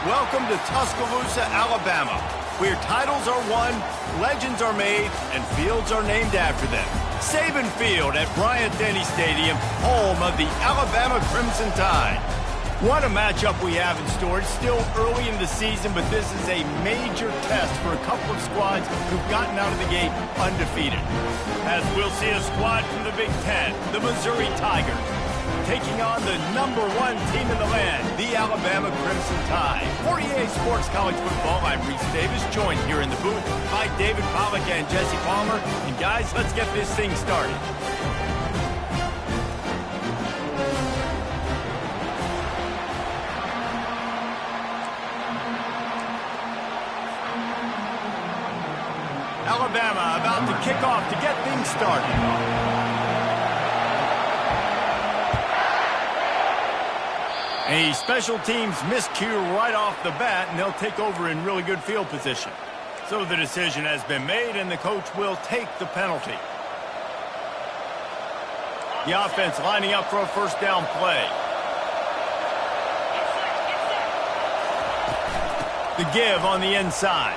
Welcome to Tuscaloosa, Alabama, where titles are won, legends are made, and fields are named after them. Saban Field at Bryant-Denny Stadium, home of the Alabama Crimson Tide. What a matchup we have in store. It's still early in the season, but this is a major test for a couple of squads who've gotten out of the gate undefeated. As we'll see a squad from the Big Ten, the Missouri Tigers, taking on the #1 team in the land, the Alabama Crimson Tide. For EA Sports College Football, I'm Reese Davis, joined here in the booth by David Pollack and Jesse Palmer. And guys, let's get this thing started. Alabama about to kick off to get things started. A special teams miscue right off the bat, and they'll take over in really good field position. So the decision has been made, and the coach will take the penalty. The offense lining up for a first down play. The give on the inside.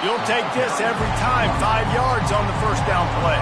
You'll take this every time. 5 yards on the first down play.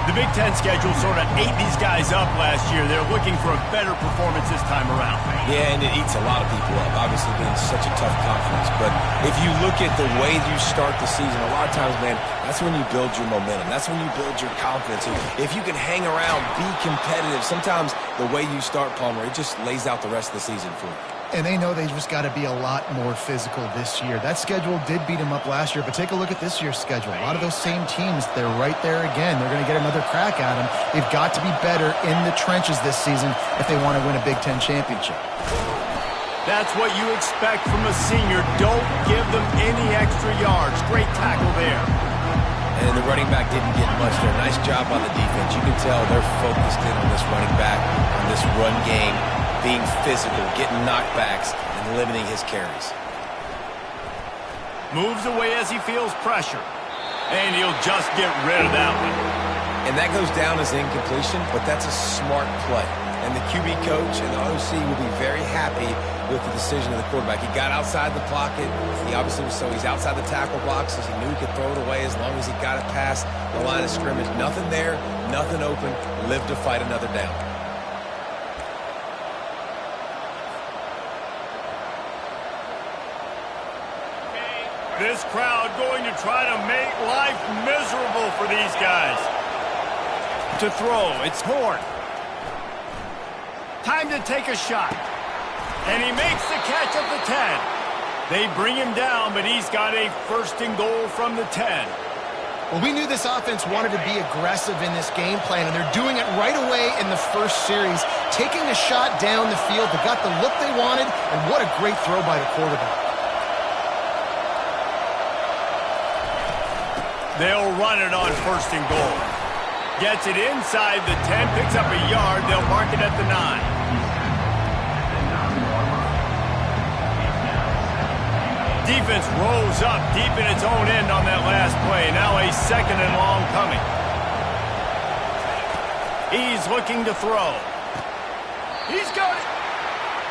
The Big Ten schedule sort of ate these guys up last year. They're looking for a better performance this time around. Yeah, and it eats a lot of people up, obviously being such a tough conference. But if you look at the way you start the season, a lot of times, man, that's when you build your momentum. That's when you build your confidence. If you can hang around, be competitive, sometimes the way you start, Palmer, it just lays out the rest of the season for you. And they know they just got to be a lot more physical this year. That schedule did beat them up last year, but take a look at this year's schedule. A lot of those same teams, they're right there again. They're going to get another crack at them. They've got to be better in the trenches this season if they want to win a Big Ten championship. That's what you expect from a senior. Don't give them any extra yards. Great tackle there. And the running back didn't get much there. Nice job on the defense. You can tell they're focused in on this running back, on this run game, being physical, getting knockbacks, and limiting his carries. Moves away as he feels pressure. And he'll just get rid of that one. And that goes down as an incompletion, but that's a smart play. And the QB coach and the OC will be very happy with the decision of the quarterback. He got outside the pocket. He obviously was, so he's outside the tackle box, as he knew he could throw it away as long as he got it past the line of scrimmage. Nothing there, nothing open. Live to fight another down. This crowd going to try to make life miserable for these guys. To throw, it's Horn. Time to take a shot. And he makes the catch at the 10. They bring him down, but he's got a first and goal from the 10. Well, we knew this offense wanted to be aggressive in this game plan, and they're doing it right away in the first series. Taking a shot down the field, they got the look they wanted, and what a great throw by the quarterback. They'll run it on first and goal. Gets it inside the 10, picks up a yard. They'll mark it at the 9. Defense rolls up deep in its own end on that last play. Now a second and long coming. He's looking to throw. He's got it.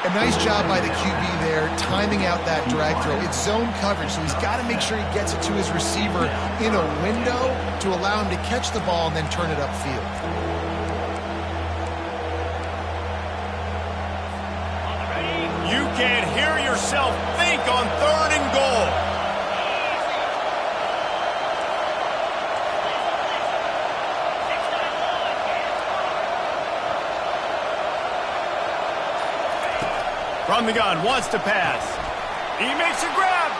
A nice job by the QB there, timing out that drag throw. It's zone coverage, so he's got to make sure he gets it to his receiver in a window to allow him to catch the ball and then turn it upfield. You can't hear yourself think on third and goal. From the gun, wants to pass. He makes a grab,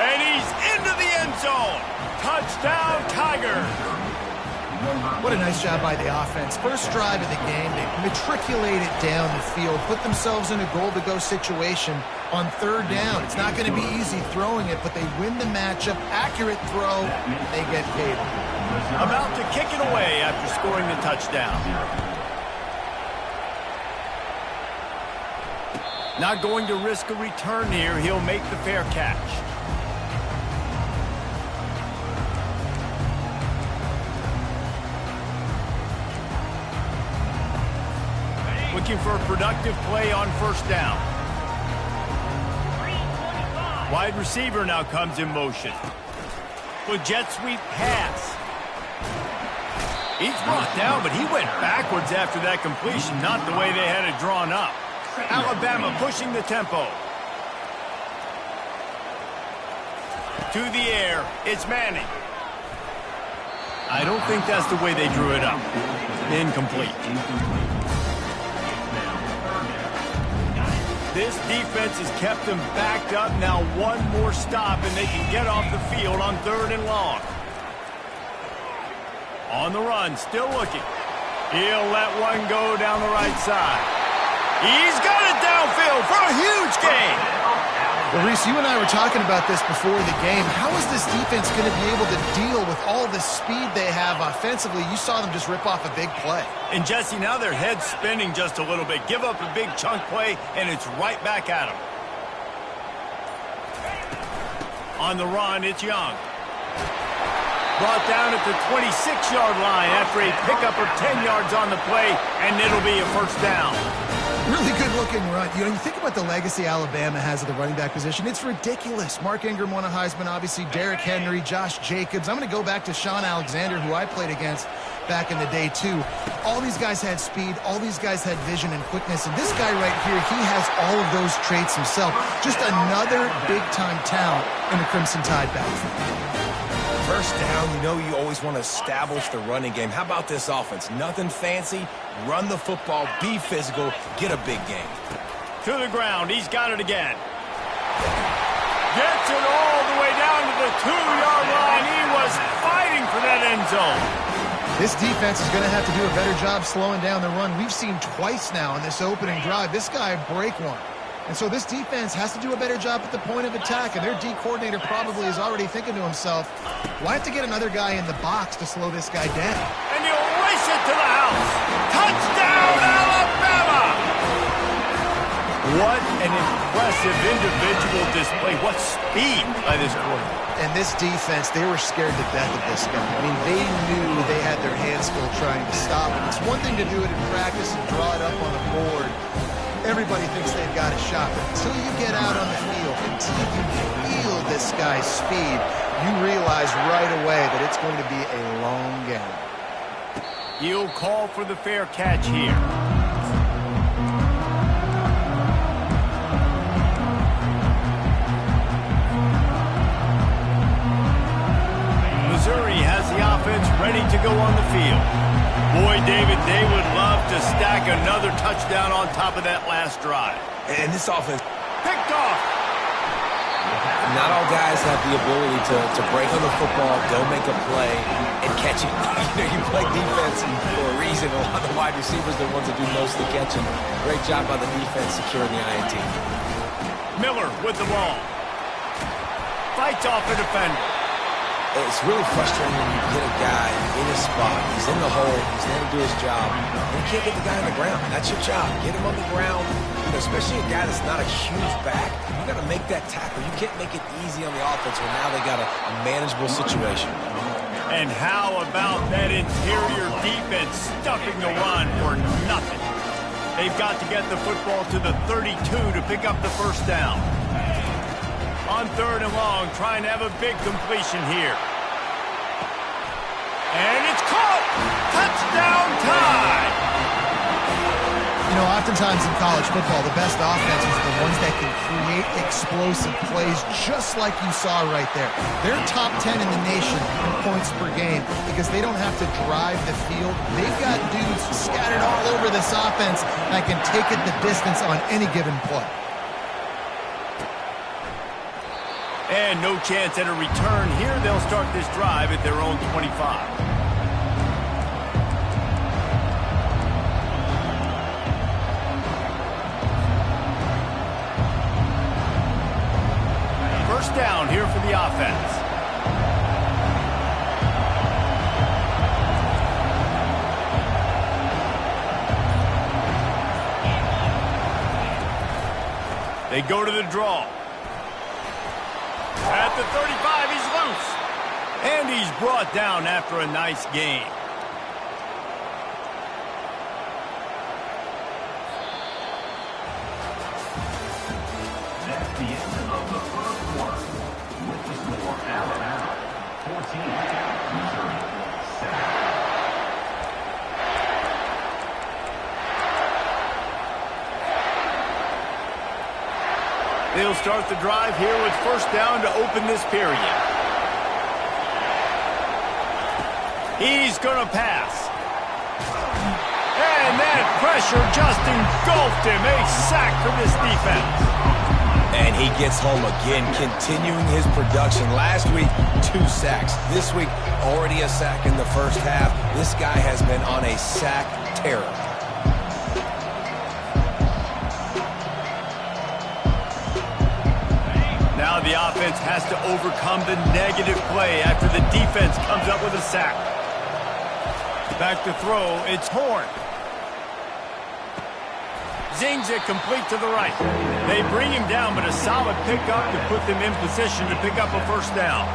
and he's into the end zone. Touchdown, Tigers. What a nice job by the offense. First drive of the game, they matriculate it down the field, put themselves in a goal-to-go situation on third down. It's not going to be easy throwing it, but they win the matchup. Accurate throw, they get paid. About to kick it away after scoring the touchdown. Not going to risk a return here. He'll make the fair catch. Looking for a productive play on first down. Wide receiver now comes in motion. With jet sweep pass. He's brought down, but he went backwards after that completion, not the way they had it drawn up. Alabama pushing the tempo. To the air, it's Manning. I don't think that's the way they drew it up. Incomplete. This defense has kept them backed up. Now one more stop, and they can get off the field on 3rd and long. On the run, still looking. He'll let one go down the right side. He's got it downfield for a huge gain. Well, Reese, you and I were talking about this before the game. How is this defense going to be able to deal with all the speed they have offensively? You saw them just rip off a big play. And, Jesse, now their head's spinning just a little bit. Give up a big chunk play, and it's right back at them. On the run, it's Young. Brought down at the 26-yard line after a pickup of 10 yards on the play, and it'll be a first down. Really good-looking run. You know, you think about the legacy Alabama has at the running back position. It's ridiculous. Mark Ingram won a Heisman, obviously. Derrick Henry, Josh Jacobs. I'm going to go back to Sean Alexander, who I played against back in the day, too. All these guys had speed. All these guys had vision and quickness. And this guy right here, he has all of those traits himself. Just another big-time talent in the Crimson Tide backfield. First down, you know you always want to establish the running game. How about this offense? Nothing fancy. Run the football, be physical, get a big game. To the ground, he's got it again. Gets it all the way down to the 2-yard line. He was fighting for that end zone. This defense is going to have to do a better job slowing down the run. We've seen twice now in this opening drive. This guy break one. And so this defense has to do a better job at the point of attack, and their D coordinator probably is already thinking to himself, well, I have to get another guy in the box to slow this guy down. And he'll race it to the house. Touchdown, Alabama! What an impressive individual display. What speed by this quarterback. And this defense, they were scared to death of this guy. I mean, they knew they had their hands full trying to stop him. It's one thing to do it in practice and draw it up on the board. Everybody thinks they've got a shot, but until you get out on the field, until you feel this guy's speed, you realize right away that it's going to be a long game. He'll call for the fair catch here. Missouri has the offense ready to go on the field. Boy, David, they would love to stack another touchdown on top of that last drive. And this offense picked off. Not all guys have the ability to break on the football, go make a play, and catch it. You play defense for a reason. A lot of the wide receivers are the ones that do most of the catching. Great job by the defense securing the INT. Miller with the ball. Fights off a defender. It's really frustrating when you get a guy in his spot. He's in the hole. He's there to do his job. And you can't get the guy on the ground. That's your job. Get him on the ground. You know, especially a guy that's not a huge back. You got to make that tackle. You can't make it easy on the offense when now they got a manageable situation. And how about that interior defense stuffing the run for nothing? They've got to get the football to the 32 to pick up the first down. On 3rd and long, trying to have a big completion here. And it's caught! Touchdown time! You know, oftentimes in college football, the best offenses are the ones that can create explosive plays just like you saw right there. They're top 10 in the nation in points per game because they don't have to drive the field. They've got dudes scattered all over this offense that can take it the distance on any given play. And no chance at a return here. They'll start this drive at their own 25. First down here for the offense. They go to the draw. At the 35, he's loose. And he's brought down after a nice gain. That's the end of the first quarter. They'll start the drive here with first down to open this period. He's going to pass. And that pressure just engulfed him. A sack for this defense. And he gets home again, continuing his production. Last week, 2 sacks. This week, already a sack in the first half. This guy has been on a sack terror. Now the offense has to overcome the negative play after the defense comes up with a sack. Back to throw, it's Horn. Zings it complete to the right. They bring him down, but a solid pickup to put them in position to pick up a first down.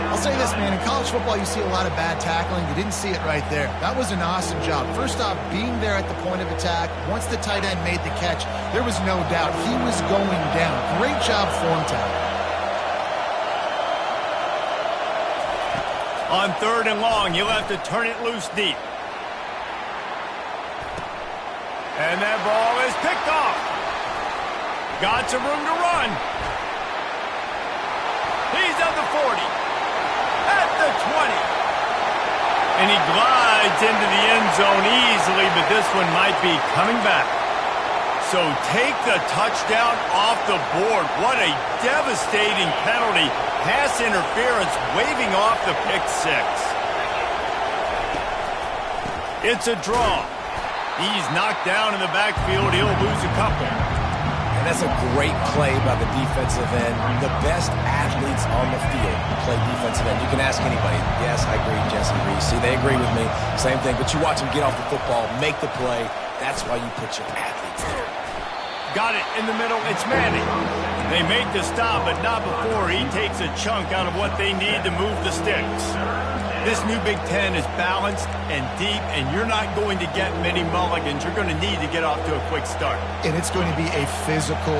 I'll say this, man. In college football, you see a lot of bad tackling. You didn't see it right there. That was an awesome job. First off, being there at the point of attack. Once the tight end made the catch, there was no doubt he was going down. Great job form tackle. On 3rd and long, you'll have to turn it loose deep. And that ball is picked off. Got some room to run. He's at the 40. At the 20. And he glides into the end zone easily, but this one might be coming back. So take the touchdown off the board. What a devastating penalty. Pass interference waving off the pick six. It's a draw. He's knocked down in the backfield. He'll lose a couple. And that's a great play by the defensive end. The best athletes on the field play defensive end. You can ask anybody. Yes, I agree, Jesse Reese. See, they agree with me. Same thing. But you watch them get off the football, make the play. That's why you put your athletes there. Got it in the middle. It's Manning. They make the stop, but not before he takes a chunk out of what they need to move the sticks. This new Big Ten is balanced and deep, and you're not going to get many mulligans. You're going to need to get off to a quick start. And it's going to be a physical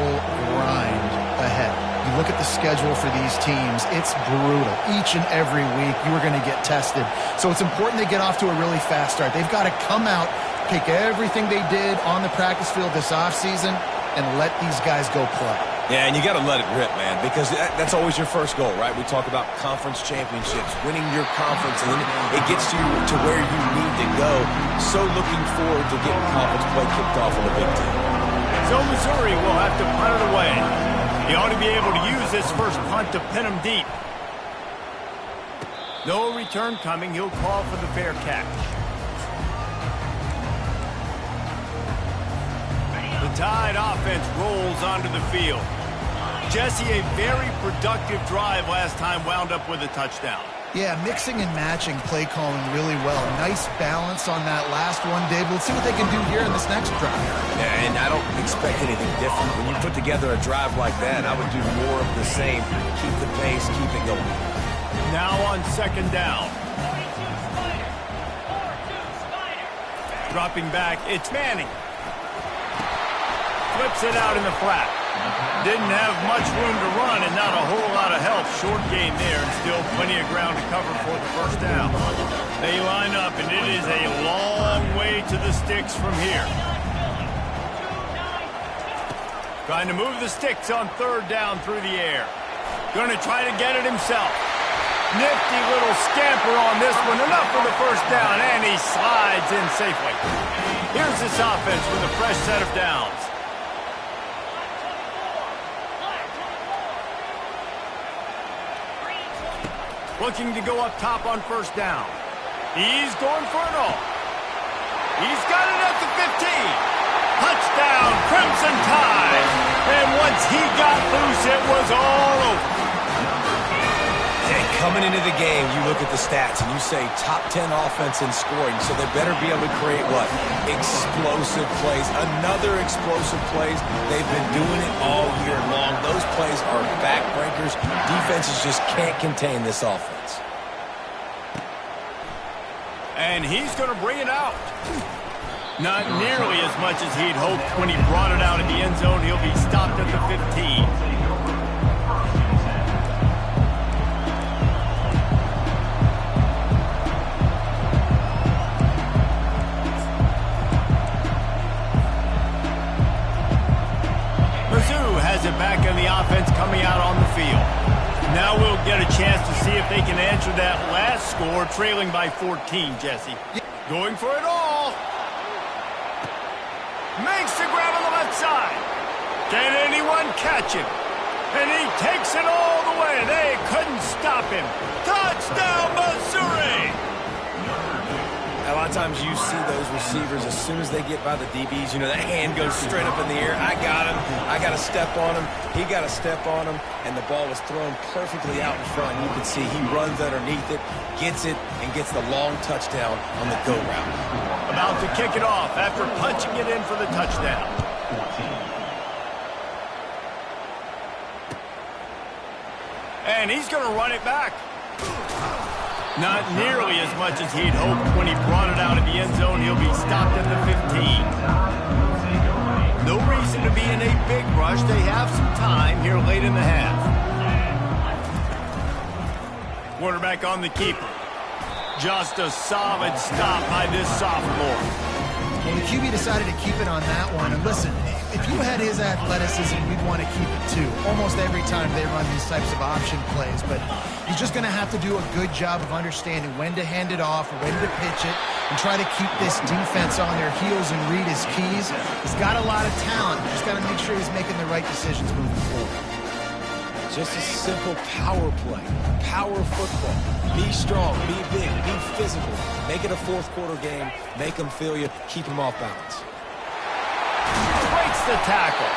grind ahead. You look at the schedule for these teams, it's brutal. Each and every week, you are going to get tested. So it's important they get off to a really fast start. They've got to come out, take everything they did on the practice field this offseason, and let these guys go play. Yeah, and you got to let it rip, man, because that's always your first goal, right? We talk about conference championships, winning your conference, and then it gets you to where you need to go. So looking forward to getting conference play kicked off in the Big Ten. So Missouri will have to punt it away. He ought to be able to use this first punt to pin him deep. No return coming. He'll call for the fair catch. The Tide offense rolls onto the field. Jesse, a very productive drive last time, wound up with a touchdown. Yeah, mixing and matching play calling really well. Nice balance on that last one, Dave. Let's see what they can do here in this next drive. Yeah, and I don't expect anything different. When you put together a drive like that, I would do more of the same. Keep the pace, keep it going. Now on 2nd down. Dropping back, it's Manning. Flips it out in the flat. Didn't have much room to run and not a whole lot of help. Short game there and still plenty of ground to cover for the first down. They line up and it is a long way to the sticks from here. Trying to move the sticks on 3rd down through the air. Going to try to get it himself. Nifty little scamper on this one. Enough for the first down and he slides in safely. Here's this offense with a fresh set of downs. Looking to go up top on 1st down. He's going for it all. He's got it at the 15. Touchdown, Crimson Tide. And once he got loose, it was all over. And coming into the game, you look at the stats and you say top 10 offense in scoring, so they better be able to create what? Explosive plays. Another explosive plays. They've been doing it all year long. Those plays are backbreakers. Defenses just can't contain this offense. And he's going to bring it out. Not nearly as much as he'd hoped when he brought it out in the end zone. He'll be stopped at the 15. Get a chance to see if they can answer that last score, trailing by 14, Jesse. Going for it all. Makes the grab on the left side. Can anyone catch him? And he takes it all the way. They couldn't stop him. Touchdown, Missouri! A lot of times you see those receivers, as soon as they get by the DBs, you know, that hand goes straight up in the air. I got him. I got to step on him. He got to step on him. And the ball was thrown perfectly out in front. You can see he runs underneath it, gets it, and gets the long touchdown on the go route. About to kick it off after punching it in for the touchdown. And he's going to run it back. Not nearly as much as he'd hoped. When he brought it out of the end zone, he'll be stopped at the 15. No reason to be in a big rush. They have some time here late in the half. Quarterback on the keeper. Just a solid stop by this sophomore. Well, the QB decided to keep it on that one. And listen, if you had his athleticism, you'd want to keep it too. Almost every time they run these types of option plays. But he's just going to have to do a good job of understanding when to hand it off, when to pitch it, and try to keep this defense on their heels and read his keys. He's got a lot of talent. Just got to make sure he's making the right decisions moving forward. Just a simple power play. Power football. Be strong, be big, be physical. Make it a fourth quarter game. Make them feel you. Keep them off balance. Breaks the tackle.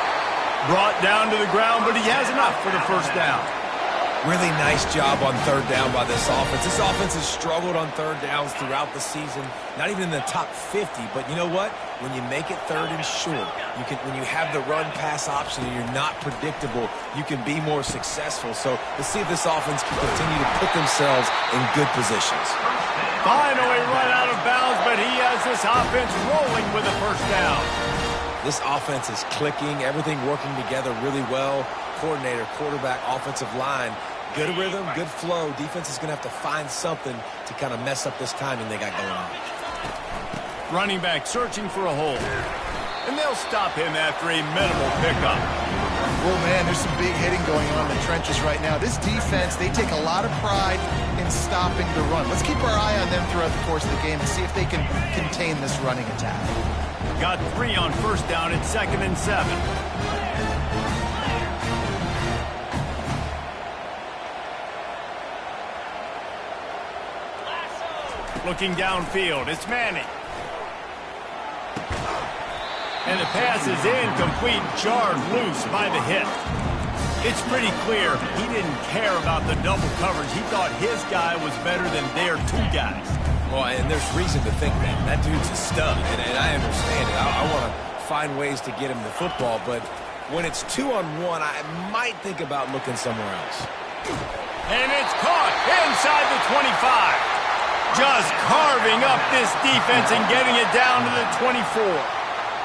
Brought down to the ground, but he has enough for the first down. Really nice job on third down by this offense. This offense has struggled on third downs throughout the season. Not even in the top 50, but you know what? When you make it third and short, when you have the run-pass option and you're not predictable, you can be more successful. So let's see if this offense can continue to put themselves in good positions. Finally run out of bounds, but he has this offense rolling with a first down. This offense is clicking, everything working together really well. Coordinator, quarterback, offensive line, good rhythm, good flow. Defense is going to have to find something to kind of mess up this timing they got going on. Running back searching for a hole. And they'll stop him after a minimal pickup. Well, man, there's some big hitting going on in the trenches right now. This defense, they take a lot of pride in stopping the run. Let's keep our eye on them throughout the course of the game and see if they can contain this running attack. Got 3 on first down at 2nd and 7. Looking downfield, it's Manning. And the pass is incomplete, jarred loose by the hit. It's pretty clear he didn't care about the double coverage. He thought his guy was better than their 2 guys. Well, and there's reason to think that. That dude's a stud, and I understand it. I want to find ways to get him the football, but when it's 2-on-1, I might think about looking somewhere else. And it's caught inside the 25. Just carving up this defense and getting it down to the 24.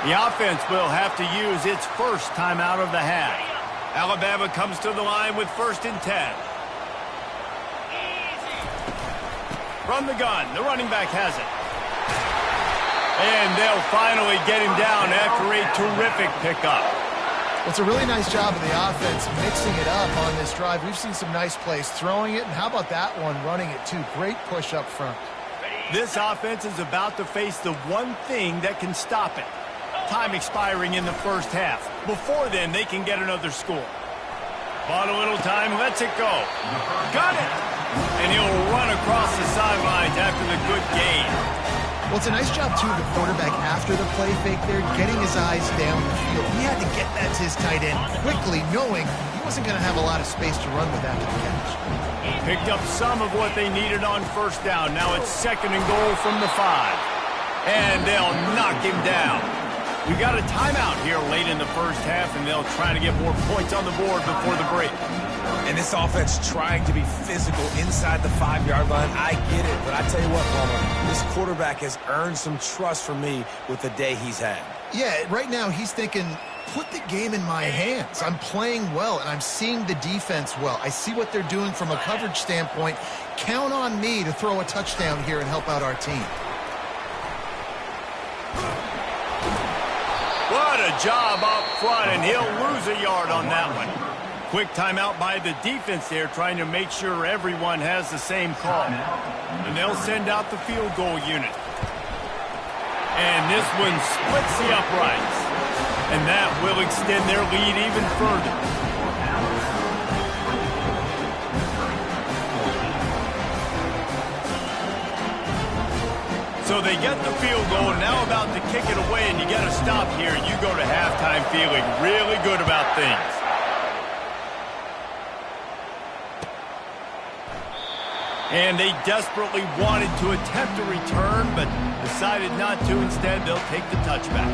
The offense will have to use its first timeout of the half. Alabama comes to the line with 1st and 10. From the gun, the running back has it. And they'll finally get him down after a terrific pickup. It's a really nice job of the offense mixing it up on this drive. We've seen some nice plays throwing it, and how about that one running it too? Great push up front. This offense is about to face the one thing that can stop it. Time expiring in the first half. Before then, they can get another score. Bought a little time, lets it go. Got it! And he'll run across the sidelines after the good gain. Well, it's a nice job, too, of the quarterback after the play fake there, getting his eyes down the field. He had to get that to his tight end quickly, knowing he wasn't going to have a lot of space to run with after the catch. Picked up some of what they needed on first down. Now it's 2nd and goal from the 5. And they'll knock him down. We got a timeout here late in the first half, and they'll try to get more points on the board before the break. And this offense trying to be physical inside the 5-yard line. I get it, but I tell you what, Palmer, this quarterback has earned some trust from me with the day he's had. Yeah, right now he's thinking, put the game in my hands. I'm playing well, and I'm seeing the defense well. I see what they're doing from a coverage standpoint. Count on me to throw a touchdown here and help out our team. What a job up front, and he'll lose a yard on that one. Quick timeout by the defense there, trying to make sure everyone has the same call. And they'll send out the field goal unit. And this one splits the uprights. And that will extend their lead even further. So they get the field goal, now about to kick it away, and you got to stop here. You go to halftime feeling really good about things. And they desperately wanted to attempt a return, but decided not to. Instead, they'll take the touchback.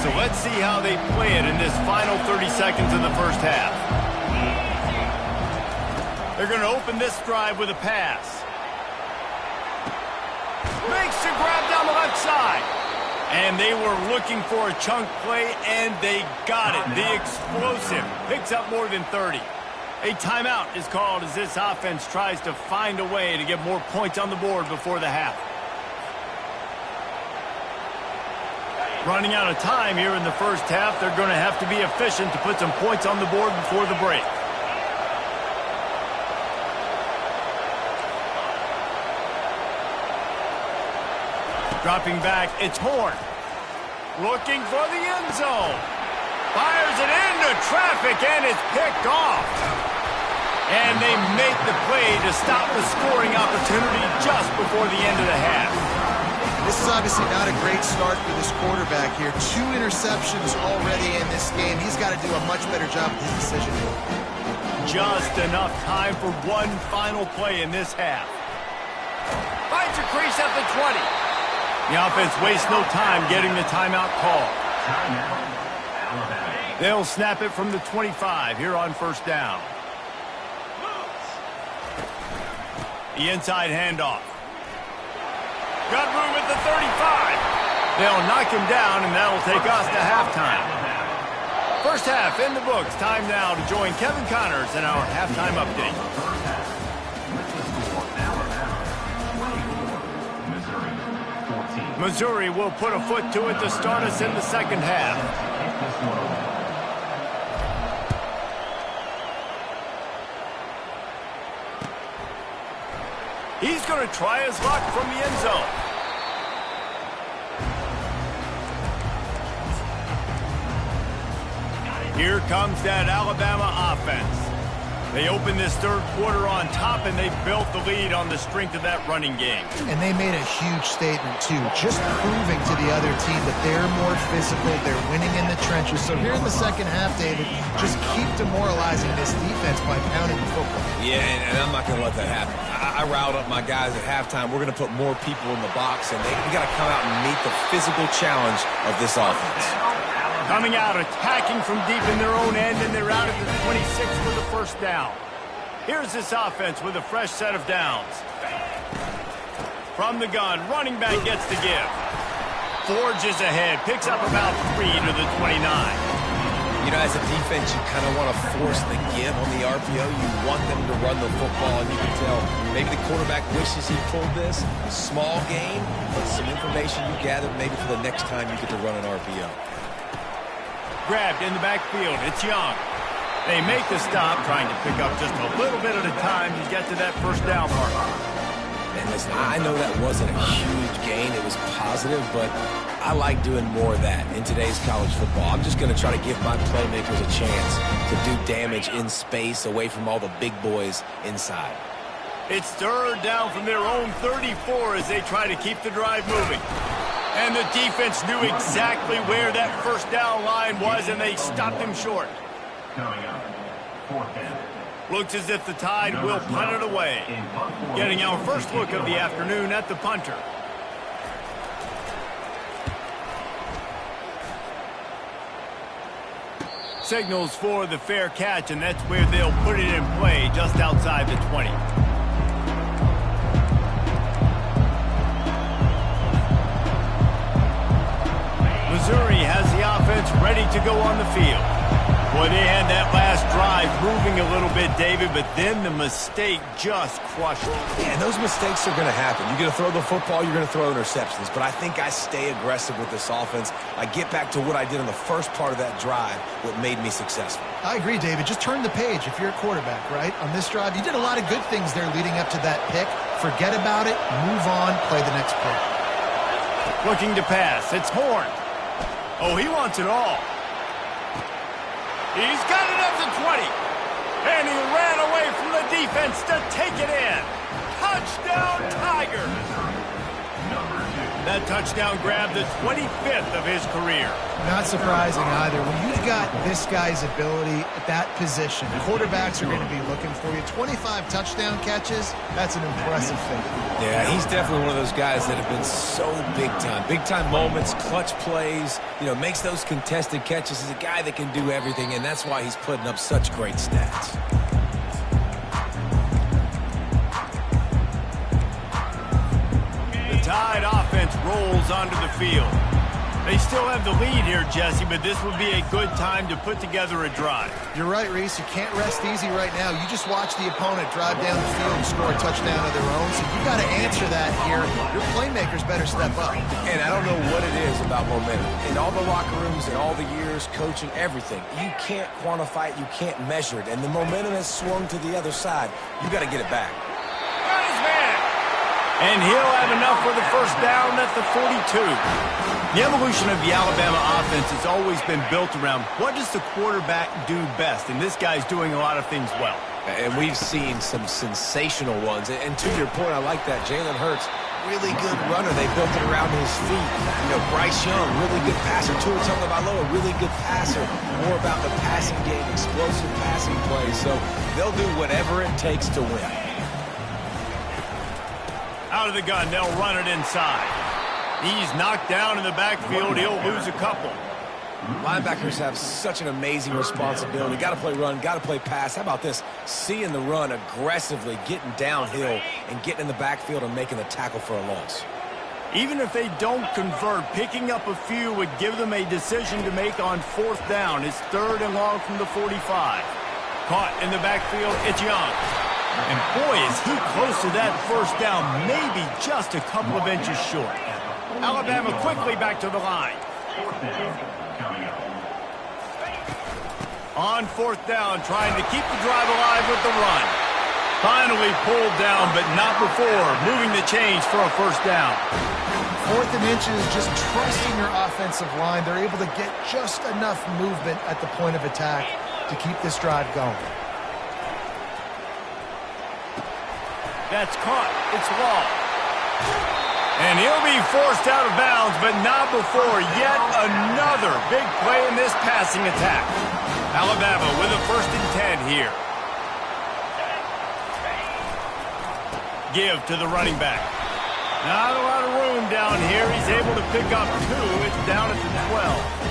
So let's see how they play it in this final 30 seconds of the first half. They're going to open this drive with a pass. Makes the grab down the left side. And they were looking for a chunk play, and they got it. The explosive picks up more than 30. A timeout is called as this offense tries to find a way to get more points on the board before the half. Running out of time here in the first half, they're going to have to be efficient to put some points on the board before the break. Dropping back, it's Horn. Looking for the end zone. Fires it into traffic, and it's picked off. And they make the play to stop the scoring opportunity just before the end of the half. This is obviously not a great start for this quarterback here. 2 interceptions already in this game. He's got to do a much better job with his decision. Just enough time for one final play in this half. Finds a crease at the 20. The offense wastes no time getting the timeout call. They'll snap it from the 25 here on first down. The inside handoff. Got room at the 35. They'll knock him down, and that'll take us to halftime. First half in the books. Time now to join Kevin Connors in our halftime update. Missouri will put a foot to it to start us in the second half. He's going to try his luck from the end zone. Here comes that Alabama offense. They open this third quarter on top, and they built the lead on the strength of that running game. And they made a huge statement, too, just proving to the other team that they're more physical, they're winning in the trenches. So here in the second half, David, just keep demoralizing this defense by pounding the football. Yeah, and I'm not going to let that happen. I riled up my guys at halftime. We're going to put more people in the box, and we got to come out and meet the physical challenge of this offense. Coming out, attacking from deep in their own end, and they're out at the 26 for the first down. Here's this offense with a fresh set of downs. From the gun, running back gets the give. Forges ahead, picks up about 3 to the 29. You know, as a defense, you kind of want to force the give on the RPO. You want them to run the football, and you can tell maybe the quarterback wishes he pulled this. Small game, but some information you gathered maybe for the next time you get to run an RPO. Grabbed in the backfield. It's Young. They make the stop, trying to pick up just a little bit at a time to get to that first down mark. And listen, I know that wasn't a huge gain. It was positive, but I like doing more of that in today's college football. I'm just going to try to give my playmakers a chance to do damage in space away from all the big boys inside. It's third down from their own 34 as they try to keep the drive moving. And the defense knew exactly where that first down line was, and they stopped him short. Coming up, fourth down. Looks as if the Tide will punt it away. Getting our first look of the afternoon at the punter. Signals for the fair catch, and that's where they'll put it in play just outside the 20. Missouri has the offense gets ready to go on the field. Boy, they had that last drive moving a little bit, David, but then the mistake just crushed it. Yeah, and those mistakes are going to happen. You're going to throw the football, you're going to throw interceptions. But I think I stay aggressive with this offense. I get back to what I did in the first part of that drive, what made me successful. I agree, David. Just turn the page if you're a quarterback, right? On this drive, you did a lot of good things there leading up to that pick. Forget about it, move on, play the next play. Looking to pass. It's Horn. Oh, he wants it all. He's got it at the 20. And he ran away from the defense to take it in. Touchdown, Tigers. That touchdown grabbed the 25th of his career. Not surprising either. When you've got this guy's ability at that position, quarterbacks are going to be looking for you. 25 touchdown catches, that's an impressive thing. Yeah, he's definitely one of those guys that have been so big time. Big time moments, clutch plays, makes those contested catches. He's a guy that can do everything, and that's why he's putting up such great stats. Tide offense rolls onto the field. They still have the lead here, Jesse, but this would be a good time to put together a drive. You're right, Reese. You can't rest easy right now. You just watch the opponent drive down the field and score a touchdown of their own, so you got to answer that here. Your playmakers better step up. And I don't know what it is about momentum. In all the locker rooms and all the years, coaching, everything, you can't quantify it, you can't measure it, and the momentum has swung to the other side. You got to get it back. And he'll have enough for the first down at the 42. The evolution of the Alabama offense has always been built around what does the quarterback do best, and this guy's doing a lot of things well. And we've seen some sensational ones. And to your point, I like that. Jalen Hurts, really good runner. They built it around his feet. Bryce Young, really good passer. Tua Tagovailoa, really good passer. More about the passing game, explosive passing plays. So they'll do whatever it takes to win. Out of the gun, they'll run it inside. He's knocked down in the backfield. He'll lose a couple. Linebackers have such an amazing responsibility. Got to play run, got to play pass. How about this? Seeing the run aggressively, getting downhill, and getting in the backfield and making the tackle for a loss. Even if they don't convert, picking up a few would give them a decision to make on fourth down. It's 3rd and long from the 45. Caught in the backfield, it's Young. And boy, is he close to that first down, maybe just a couple of inches short. Alabama quickly back to the line. On fourth down, trying to keep the drive alive with the run. Finally pulled down, but not before moving the chains for a first down. 4th and inches, just trusting your offensive line. They're able to get just enough movement at the point of attack to keep this drive going. That's caught. It's Law. And he'll be forced out of bounds, but not before yet another big play in this passing attack. Alabama with a 1st and 10 here. Give to the running back. Not a lot of room down here. He's able to pick up 2. It's down at the 12.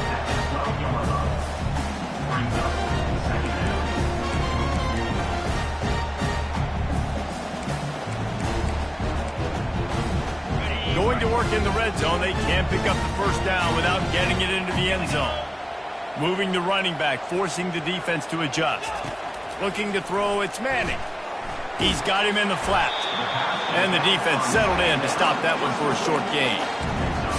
Going to work in the red zone, they can't pick up the first down without getting it into the end zone. Moving the running back, forcing the defense to adjust. Looking to throw, it's Manning. He's got him in the flat. And the defense settled in to stop that one for a short gain.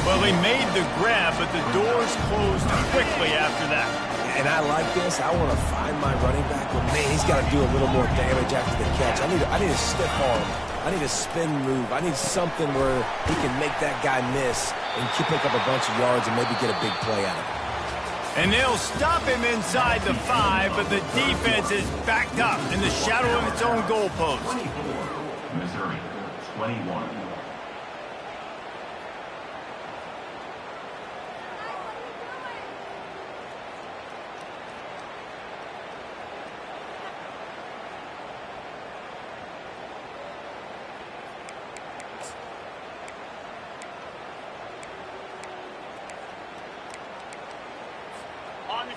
Well, he made the grab, but the doors closed quickly after that. And I like this. I want to find my running back, but man, he's got to do a little more damage after the catch. I need a stiff arm. I need a spin move. I need something where he can make that guy miss and pick up a bunch of yards and maybe get a big play out of it. And they'll stop him inside the 5, but the defense is backed up in the shadow of its own goalpost. 24, Missouri, 21.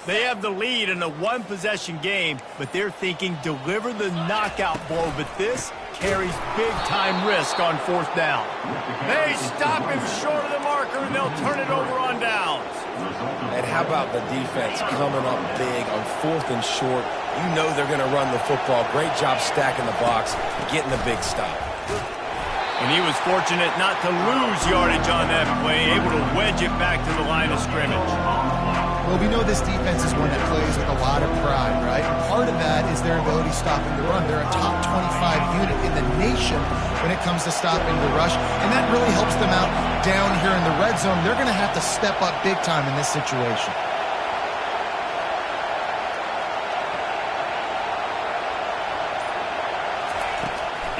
They have the lead in a one-possession game, but they're thinking deliver the knockout blow, but this carries big-time risk on fourth down. They stop him short of the marker, and they'll turn it over on downs. At how about the defense coming up big on 4th and short? You know they're going to run the football. Great job stacking the box, getting the big stop. And he was fortunate not to lose yardage on that play, able to wedge it back to the line of scrimmage. Well, we know this defense is one that plays with a lot of pride, right? And part of that is their ability stopping the run. They're a top 25 unit in the nation when it comes to stopping the rush, and that really helps them out down here in the red zone. They're going to have to step up big time in this situation.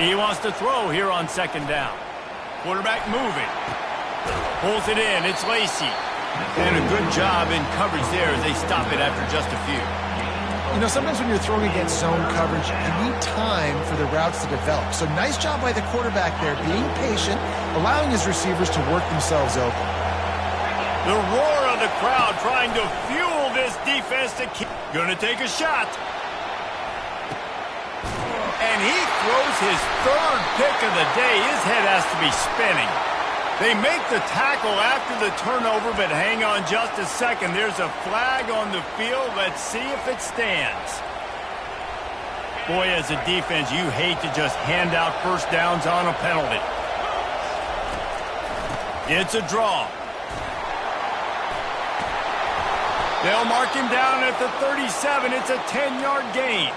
He wants to throw here on 2nd down. Quarterback moving. Pulls it in. It's Lacy. And a good job in coverage there as they stop it after just a few. You know, sometimes when you're throwing against zone coverage, you need time for the routes to develop. So nice job by the quarterback there, being patient, allowing his receivers to work themselves open. The roar of the crowd trying to fuel this defense to keep. Gonna take a shot. And he throws his 3rd pick of the day. His head has to be spinning. They make the tackle after the turnover, but hang on just a second. There's a flag on the field. Let's see if it stands. Boy, as a defense, you hate to just hand out 1st downs on a penalty. It's a draw. They'll mark him down at the 37. It's a 10-yard gain.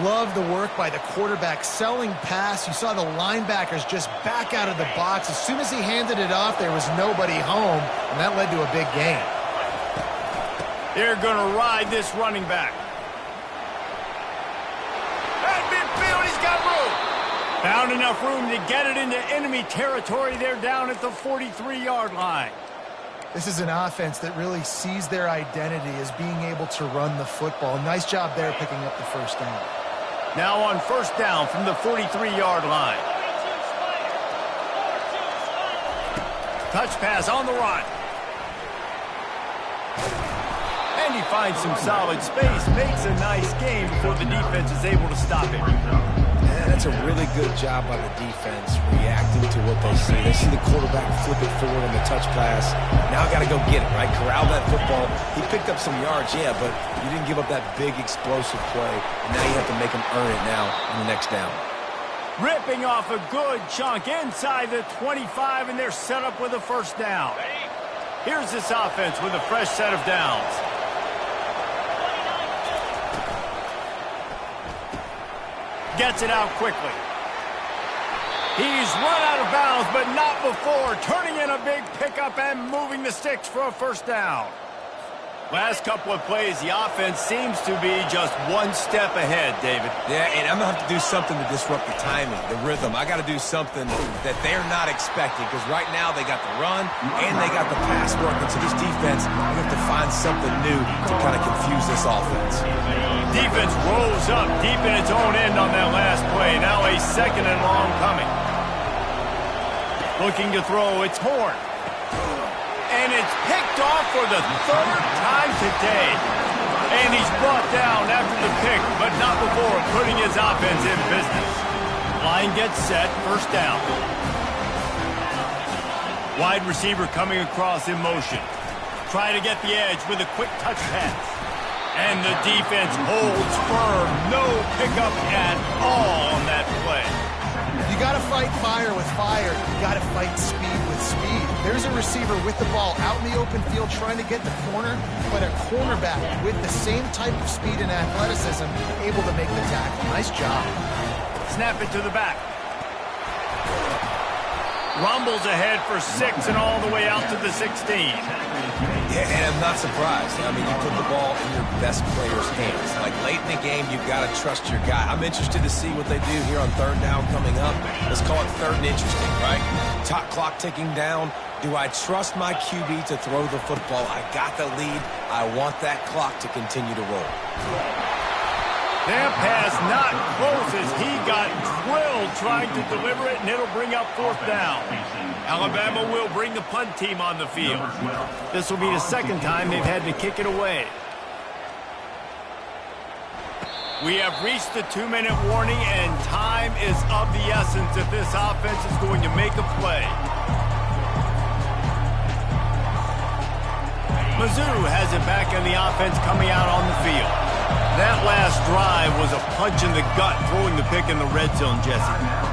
Love the work by the quarterback, selling pass. You saw the linebackers just back out of the box. As soon as he handed it off, there was nobody home, and that led to a big gain. They're going to ride this running back. At midfield, he's got room. Found enough room to get it into enemy territory. They're down at the 43-yard line. This is an offense that really sees their identity as being able to run the football. Nice job there picking up the 1st down. Now on 1st down from the 43-yard line. Touch pass on the run. And he finds some solid space, makes a nice game before the defense is able to stop it. Yeah, that's a really good job by the defense, reacting to what they see. They see the quarterback flip it forward on the touch pass. Now I got to go get it, right? Corral that football. He picked up some yards, yeah, but you didn't give up that big explosive play. And now you have to make him earn it now on the next down. Ripping off a good chunk inside the 25, and they're set up with a 1st down. Here's this offense with a fresh set of downs. Gets it out quickly. He's run out of bounds, but not before. Turning in a big pickup and moving the sticks for a 1st down. Last couple of plays, the offense seems to be just one step ahead, David. Yeah, and I'm going to have to do something to disrupt the timing, the rhythm. I got to do something that they're not expecting, because right now they got the run and they got the pass working. So this defense, I have to find something new to kind of confuse this offense. Defense rolls up deep in its own end on that last play. Now a 2nd and long coming. Looking to throw, it's Horn. And it's picked off for the 3rd time today. And he's brought down after the pick, but not before putting his offense in business. Line gets set, 1st down. Wide receiver coming across in motion. Try to get the edge with a quick touch pass. And the defense holds firm. No pickup at all on that play. You got to fight fire with fire. You got to fight speed with speed. There's a receiver with the ball out in the open field trying to get the corner, but a cornerback with the same type of speed and athleticism able to make the tackle. Nice job. Snap it to the back. Rumbles ahead for 6 and all the way out to the 16. Yeah, and I'm not surprised. I mean, you put the ball in your best player's hands. Like, late in the game, you've got to trust your guy. I'm interested to see what they do here on 3rd down coming up. Let's call it 3rd and interesting, right? Top clock ticking down. Do I trust my QB to throw the football? I got the lead. I want that clock to continue to roll. That pass not close as he got drilled trying to deliver it, and it'll bring up 4th down. Alabama will bring the punt team on the field. This will be the 2nd time they've had to kick it away. We have reached the 2-minute warning, and time is of the essence if this offense is going to make a play. Mizzou has it back in the offense coming out on the field. That last drive was a punch in the gut, throwing the pick in the red zone, Jesse.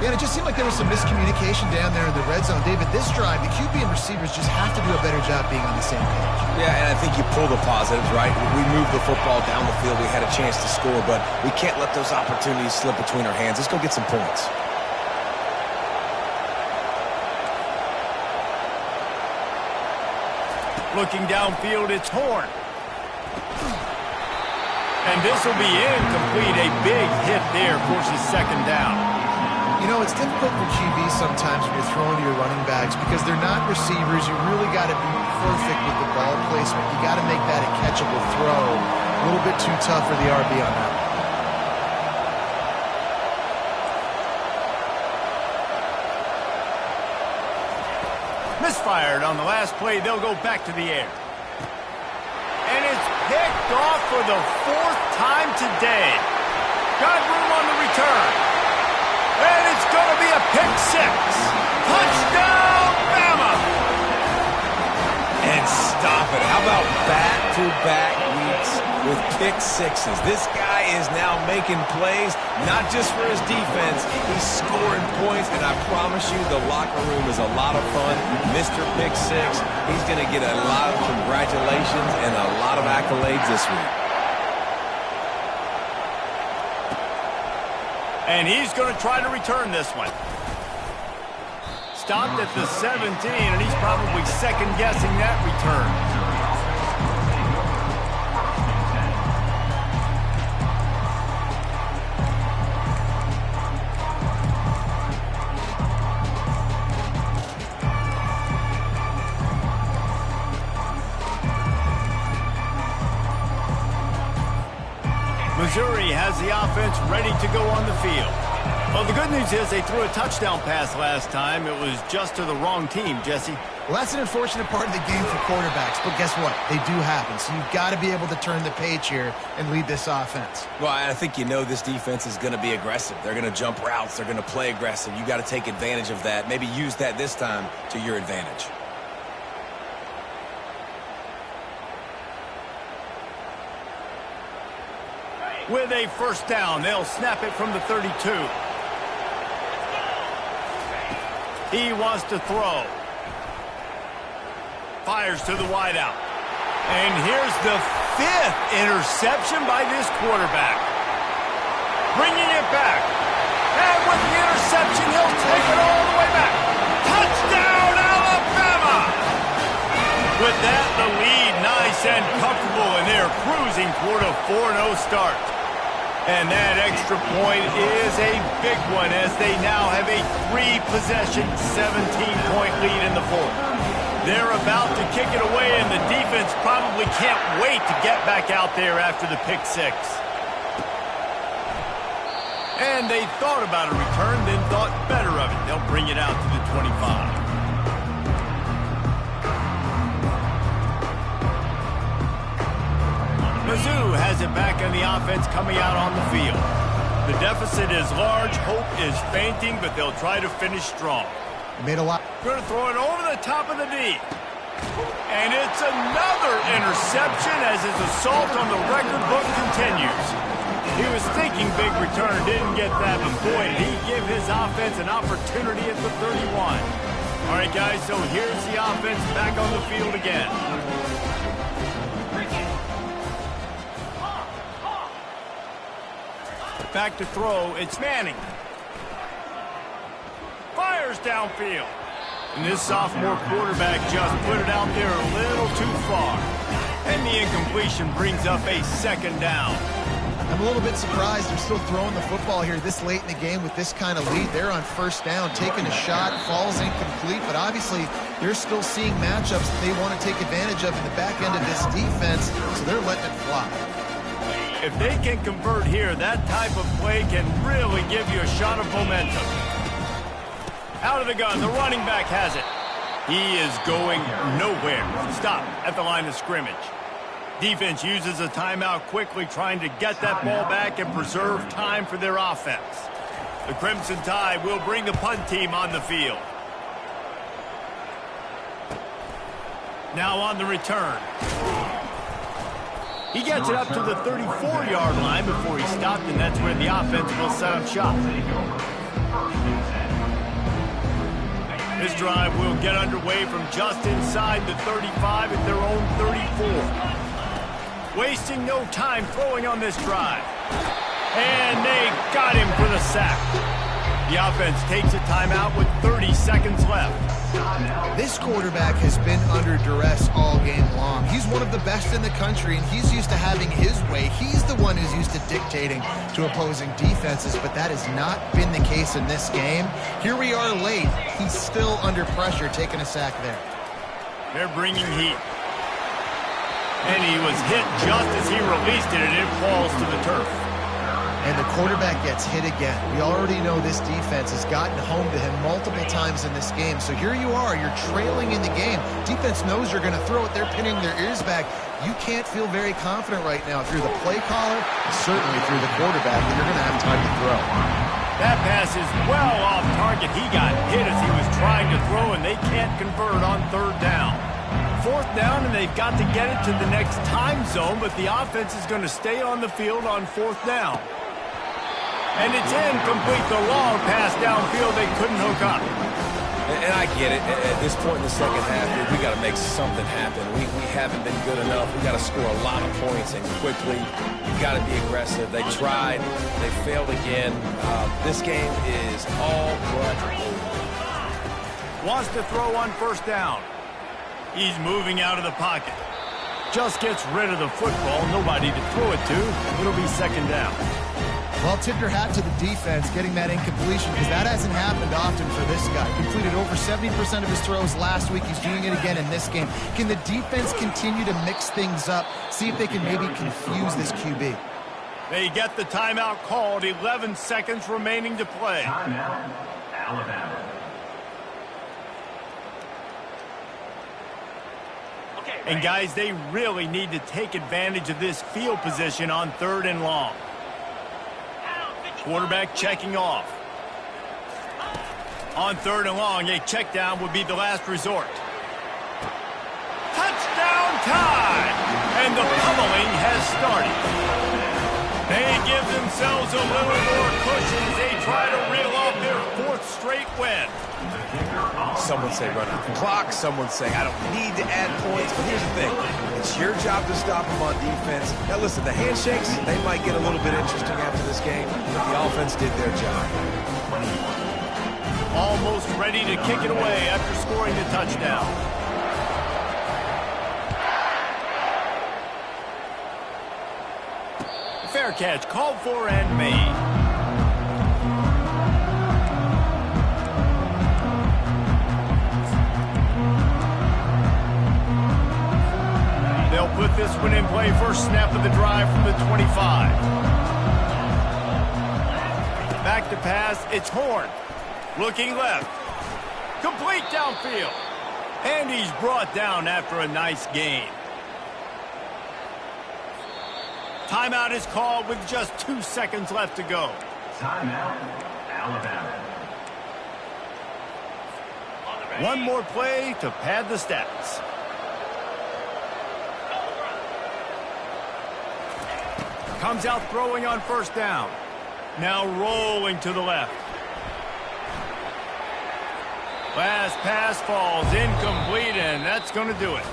Yeah, and it just seemed like there was some miscommunication down there in the red zone. David, this drive, the QB and receivers just have to do a better job being on the same page. Yeah, and I think you pull the positives, right? We moved the football down the field. We had a chance to score, but we can't let those opportunities slip between our hands. Let's go get some points. Looking downfield, it's Horn. And this will be incomplete. A big hit there, forces second down. You know, it's difficult for QBs sometimes when you're throwing to your running backs because they're not receivers. You really got to be perfect with the ball placement. You got to make that a catchable throw. A little bit too tough for the RB on that. Misfired on the last play. They'll go back to the air. And it's picked off for the fourth time today. Got room on the return. And it's going to be a pick six. Touchdown, Bama! And stop it. How about back-to-back weeks with pick sixes? This guy is now making plays, not just for his defense. He's scoring points, and I promise you the locker room is a lot of fun. Mr. Pick Six, he's going to get a lot of congratulations and a lot of accolades this week. And he's going to try to return this one. Stopped at the 17, and he's probably second-guessing that return. Missouri has the offense ready to go on the field. Well, the good news is they threw a touchdown pass last time. It was just to the wrong team, Jesse. Well, that's an unfortunate part of the game for quarterbacks, but guess what? They do happen, so you've got to be able to turn the page here and lead this offense. Well, I think you know this defense is going to be aggressive. They're going to jump routes. They're going to play aggressive. You got to take advantage of that. Maybe use that this time to your advantage. With a first down, they'll snap it from the 32. He wants to throw. Fires to the wideout. And here's the fifth interception by this quarterback. Bringing it back. And with the interception, he'll take it all the way back. Touchdown, Alabama! With that, the lead nice and comfortable, and they're cruising toward a 4-0 start. And that extra point is a big one as they now have a 3-possession, 17-point lead in the fourth. They're about to kick it away, and the defense probably can't wait to get back out there after the pick six. And they thought about a return, then thought better of it. They'll bring it out to the 25. Mizzou has it back on the offense coming out on the field. The deficit is large, hope is fainting, but they'll try to finish strong. Made a lot. Going to throw it over the top of the knee. And it's another interception as his assault on the record book continues. He was thinking big return, didn't get that, but boy, did he give his offense an opportunity at the 31. All right, guys, so here's the offense back on the field again. Back to throw, it's Manning. Fires downfield. And this sophomore quarterback just put it out there a little too far. And the incompletion brings up a second down. I'm a little bit surprised they're still throwing the football here this late in the game with this kind of lead. They're on first down, taking a shot, falls incomplete, but obviously they're still seeing matchups that they want to take advantage of in the back end of this defense, so they're letting it fly. If they can convert here, that type of play can really give you a shot of momentum. Out of the gun, the running back has it. He is going nowhere. Stop at the line of scrimmage. Defense uses a timeout quickly, trying to get that ball back and preserve time for their offense. The Crimson Tide will bring the punt team on the field. Now on the return. He gets it up to the 34-yard line before he stopped, and that's where the offense will set up shop. This drive will get underway from just inside the 35 at their own 34. Wasting no time throwing on this drive. And they got him for the sack. The offense takes a timeout with 30 seconds left. This quarterback has been under duress all game long. He's one of the best in the country, and he's used to having his way. He's the one who's used to dictating to opposing defenses, but that has not been the case in this game. Here we are late. He's still under pressure, taking a sack there. They're bringing heat. And he was hit just as he released it, and it falls to the turf. And the quarterback gets hit again. We already know this defense has gotten home to him multiple times in this game. So here you are, you're trailing in the game. Defense knows you're going to throw it. They're pinning their ears back. You can't feel very confident right now through the play caller, certainly through the quarterback, that you're going to have time to throw. That pass is well off target. He got hit as he was trying to throw, and they can't convert on third down. Fourth down, and they've got to get it to the next time zone, but the offense is going to stay on the field on fourth down. And it's incomplete. The long pass downfield, they couldn't hook up. And I get it. At this point in the second half, we got to make something happen. We haven't been good enough. We got to score a lot of points and quickly. You've got to be aggressive. They tried. They failed again. This game is all but over. Wants to throw on first down. He's moving out of the pocket. Just gets rid of the football. Nobody to throw it to. It'll be second down. Well, tip your hat to the defense getting that incompletion, because that hasn't happened often for this guy. Completed over 70% of his throws last week. He's doing it again in this game. Can the defense continue to mix things up, see if they can maybe confuse this QB? They get the timeout called. 11 seconds remaining to play. Timeout, Alabama. And guys, they really need to take advantage of this field position on third and long. Quarterback checking off. On third and long, a check down would be the last resort. Touchdown time! And the pummeling has started. They give themselves a little more cushion as they try to reel off their fourth straight win. Someone say run out the clock. Someone say I don't need to add points. But here's the thing. It's your job to stop them on defense. Now listen, the handshakes, they might get a little bit interesting after this game, but the offense did their job. Almost ready to kick it away after scoring the touchdown. Fair catch called for and made. They'll put this one in play. First snap of the drive from the 25. Back to pass. It's Horn. Looking left. Complete downfield. And he's brought down after a nice gain. Timeout is called with just 2 seconds left to go. Timeout, Alabama. One more play to pad the stats. Comes out throwing on first down. Now rolling to the left. Last pass falls incomplete, and that's going to do it.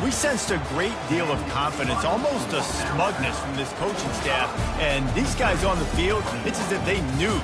We sensed a great deal of confidence, almost a smugness from this coaching staff. And these guys on the field, it's as if they knew